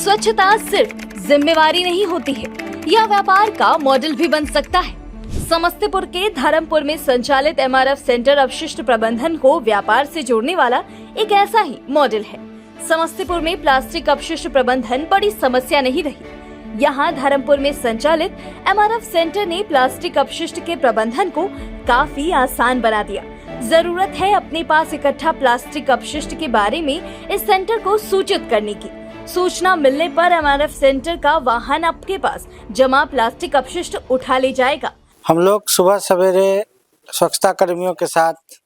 स्वच्छता सिर्फ जिम्मेवारी नहीं होती है, यह व्यापार का मॉडल भी बन सकता है। समस्तीपुर के धर्मपुर में संचालित एमआरएफ सेंटर अपशिष्ट प्रबंधन को व्यापार से जोड़ने वाला एक ऐसा ही मॉडल है। समस्तीपुर में प्लास्टिक अपशिष्ट प्रबंधन बड़ी समस्या नहीं रही। यहाँ धर्मपुर में संचालित एमआरएफ सेंटर ने प्लास्टिक अपशिष्ट के प्रबंधन को काफी आसान बना दिया। जरूरत है अपने पास इकट्ठा प्लास्टिक अपशिष्ट के बारे में इस सेंटर को सूचित करने की। सूचना मिलने पर एमआरएफ सेंटर का वाहन आपके पास जमा प्लास्टिक अपशिष्ट उठा ले जाएगा। हम लोग सुबह सवेरे स्वच्छता कर्मियों के साथ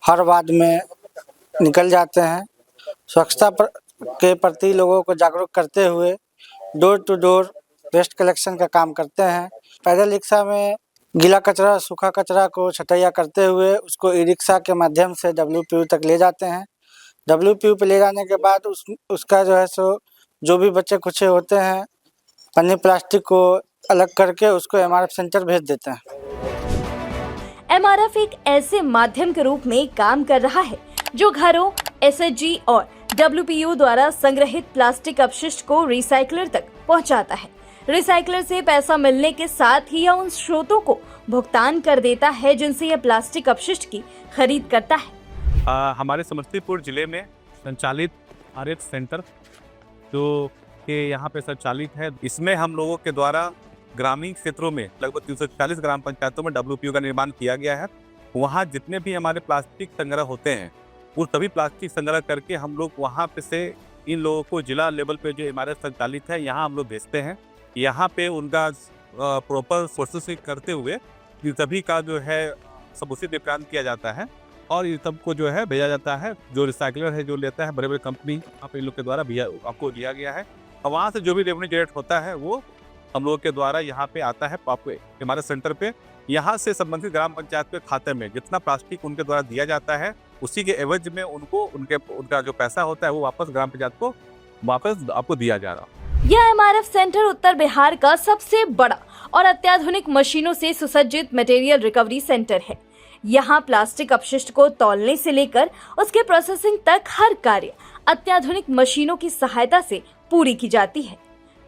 हर वार्ड में निकल जाते हैं। स्वच्छता के प्रति लोगों को जागरूक करते हुए door to door waste collection का काम करते हैं। पैदल रिक्शा में गीला कचरा सूखा कचरा को छटैया करते हुए उसको ई रिक्शा के माध्यम से WPU तक ले जाते हैं। WPU पे ले जाने के बाद उसका जो भी बच्चे कुचे होते हैं पन्नी प्लास्टिक को अलग करके उसको एमआरएफ सेंटर भेज देते हैं। एमआरएफ एक ऐसे माध्यम के रूप में काम कर रहा है जो घरों, SHG और WPU द्वारा संग्रहित प्लास्टिक अपशिष्ट को रिसाइकलर तक पहुंचाता है। रिसाइकलर से पैसा मिलने के साथ ही यह उन स्रोतों को भुगतान कर देता है जिनसे यह प्लास्टिक अपशिष्ट की खरीद करता है। हमारे समस्तीपुर जिले में संचालित एमआरएफ सेंटर जो के यहाँ पे संचालित है, इसमें हम लोगों के द्वारा ग्रामीण क्षेत्रों में लगभग 340 ग्राम पंचायतों में WPU का निर्माण किया गया है। वहाँ जितने भी हमारे प्लास्टिक संग्रह होते हैं वो सभी प्लास्टिक संग्रह करके हम लोग वहाँ पे से इन लोगों को जिला लेवल पे जो एमआरएफ संचालित है यहाँ हम लोग भेजते हैं। यहाँ पे उनका प्रॉपर प्रोसेसिंग करते हुए इन सभी का जो है सब उसी पे प्लान किया जाता है और इन सबको जो है भेजा जाता है। जो रिसाइकलर है जो लेता है बड़े बड़े कंपनी आप इन लोग के द्वारा आपको दिया गया है और वहाँ से जो भी रेवेन्यू जनरेट होता है वो हम लोगों के द्वारा यहाँ पे आता है आपको हमारे सेंटर पे। यहाँ से संबंधित ग्राम पंचायत के खाते में जितना प्लास्टिक उनके द्वारा दिया जाता है उसी के एवज में उनका जो पैसा होता है वो वापस ग्राम पंचायत को वापस आपको दिया जा रहा है। यह एमआरएफ सेंटर उत्तर बिहार का सबसे बड़ा और अत्याधुनिक मशीनों से सुसज्जित मटेरियल रिकवरी सेंटर है। यहाँ प्लास्टिक अपशिष्ट को तौलने से लेकर उसके प्रोसेसिंग तक हर कार्य अत्याधुनिक मशीनों की सहायता से पूरी की जाती है।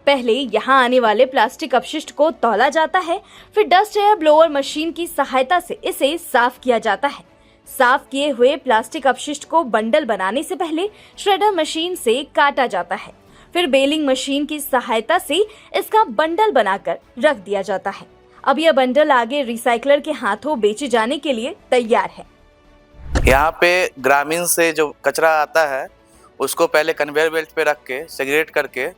पहले यहाँ आने वाले प्लास्टिक अपशिष्ट को तौला जाता है, फिर डस्ट एयर ब्लोअर मशीन की सहायता से इसे साफ किया जाता है। साफ किए हुए प्लास्टिक अपशिष्ट को बंडल बनाने से पहले श्रेडर मशीन से काटा जाता है, फिर बेलिंग मशीन की सहायता से इसका बंडल बनाकर रख दिया जाता है। अब यह बंडल आगे रिसाइकलर के हाथों बेचे जाने के लिए तैयार है। यहाँ पे ग्रामीण से जो कचरा आता है उसको पहले कन्वेयर बेल्ट पे रख के सेग्रीगेट करके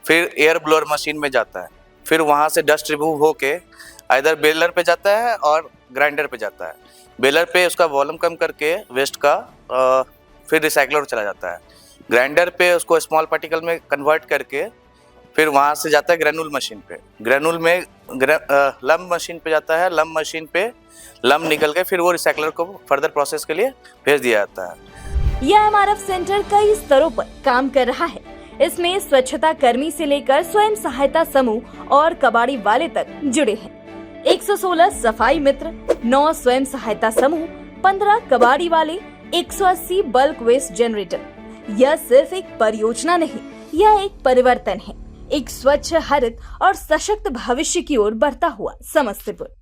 फिर एयर ब्लोअर मशीन में जाता है, फिर वहाँ से डस्ट रिमूव होके इधर बेलर पे जाता है और ग्राइंडर पे जाता है। बेलर पे उसका वॉल्यूम कम करके वेस्ट का फिर रिसाइकलर चला जाता है। ग्राइंडर पे उसको स्मॉल पार्टिकल में कन्वर्ट करके फिर वहाँ से जाता है ग्रेनुल मशीन पे। ग्रेनुल में लम मशीन पे जाता है। लम मशीन पे लम निकल के फिर वो रिसाइकलर को फर्दर प्रोसेस के लिए भेज दिया जाता है। यह एमआरएफ सेंटर कई स्तरों पर काम कर रहा है। इसमें स्वच्छता कर्मी से लेकर स्वयं सहायता समूह और कबाड़ी वाले तक जुड़े हैं। 116 सफाई मित्र, 9 स्वयं सहायता समूह, 15 कबाड़ी वाले, 180 बल्क वेस्ट जनरेटर। यह सिर्फ एक परियोजना नहीं, यह एक परिवर्तन है, एक स्वच्छ, हरित और सशक्त भविष्य की ओर बढ़ता हुआ समस्तीपुर।